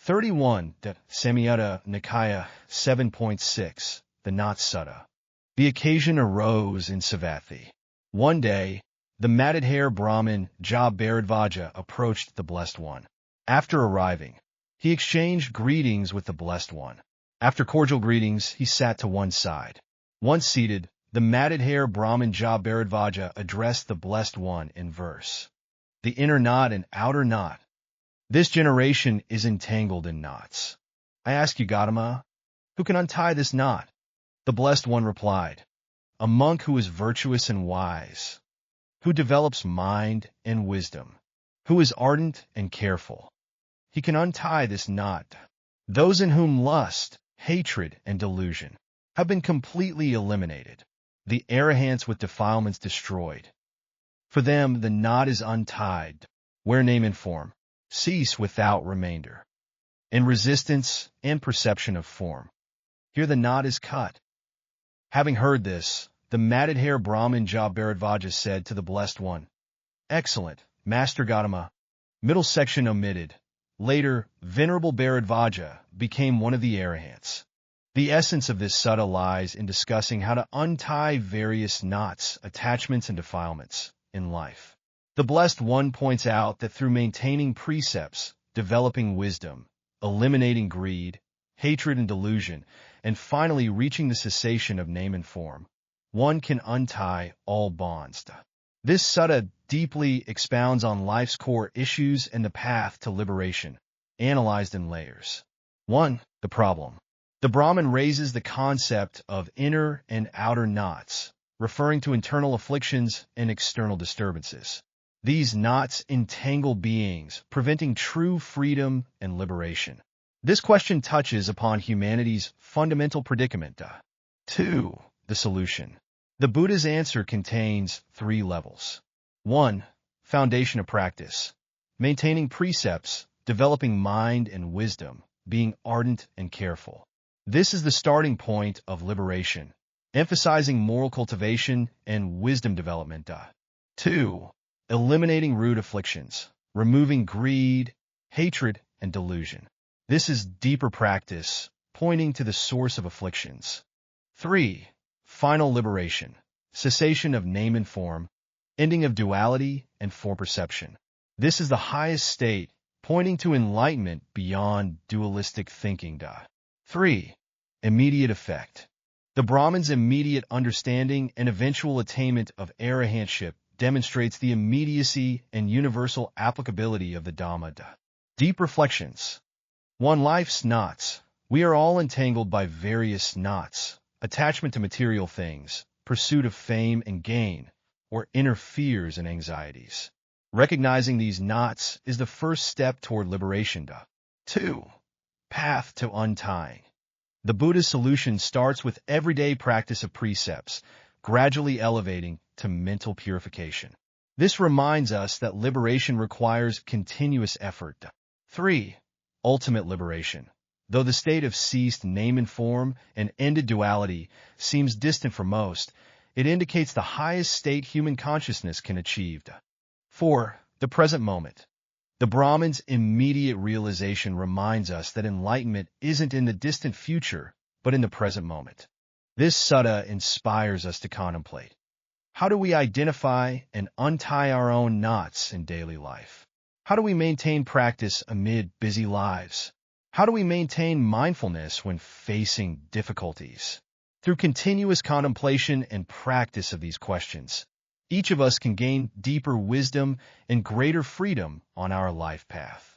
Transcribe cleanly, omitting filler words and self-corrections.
31.Samyutta Nikaya 7.6, the Knot Sutta. The occasion arose in Savatthi. One day, the matted-hair Brahmin Bharadvaja approached the Blessed One. After arriving, he exchanged greetings with the Blessed One. After cordial greetings, he sat to one side. Once seated, the matted-hair Brahmin Bharadvaja addressed the Blessed One in verse. The inner knot and outer knot. This generation is entangled in knots. I ask you, Gautama, who can untie this knot? The Blessed One replied, a monk who is virtuous and wise, who develops mind and wisdom, who is ardent and careful. He can untie this knot. Those in whom lust, hatred, and delusion have been completely eliminated, the arhats with defilements destroyed. For them the knot is untied, where name and form cease without remainder. In resistance and perception of form, here the knot is cut. Having heard this, the matted-hair Brahmin Bharadvaja said to the Blessed One, excellent, Master Gautama. Middle section omitted. Later, Venerable Bharadvaja became one of the arhats. The essence of this sutta lies in discussing how to untie various knots, attachments, and defilements in life. The Blessed One points out that through maintaining precepts, developing wisdom, eliminating greed, hatred, and delusion, and finally reaching the cessation of name and form, one can untie all bonds. This sutta deeply expounds on life's core issues and the path to liberation, analyzed in layers. 1. The problem. The Brahmin raises the concept of inner and outer knots, referring to internal afflictions and external disturbances. These knots entangle beings, preventing true freedom and liberation. This question touches upon humanity's fundamental predicament. 2. The solution. The Buddha's answer contains 3 levels. 1. Foundation of practice. Maintaining precepts, developing mind and wisdom, being ardent and careful. This is the starting point of liberation, emphasizing moral cultivation and wisdom development. 2. Eliminating root afflictions, removing greed, hatred, and delusion. This is deeper practice, pointing to the source of afflictions. 3. Final liberation, cessation of name and form, ending of duality and form perception. This is the highest state, pointing to enlightenment beyond dualistic thinking. 3. Immediate effect. The Brahmin's immediate understanding and eventual attainment of arahantship demonstrates the immediacy and universal applicability of the Dhamma. Deep reflections. 1. Life's knots. We are all entangled by various knots: attachment to material things, pursuit of fame and gain, or inner fears and anxieties. Recognizing these knots is the first step toward liberation. 2. Path to untying. The Buddha's solution starts with everyday practice of precepts, gradually elevating to mental purification. This reminds us that liberation requires continuous effort. 3. Ultimate liberation. Though the state of ceased name and form and ended duality seems distant for most, it indicates the highest state human consciousness can achieve. 4. The present moment. The Brahmin's immediate realization reminds us that enlightenment isn't in the distant future, but in the present moment. This sutta inspires us to contemplate. How do we identify and untie our own knots in daily life? How do we maintain practice amid busy lives? How do we maintain mindfulness when facing difficulties? Through continuous contemplation and practice of these questions, each of us can gain deeper wisdom and greater freedom on our life path.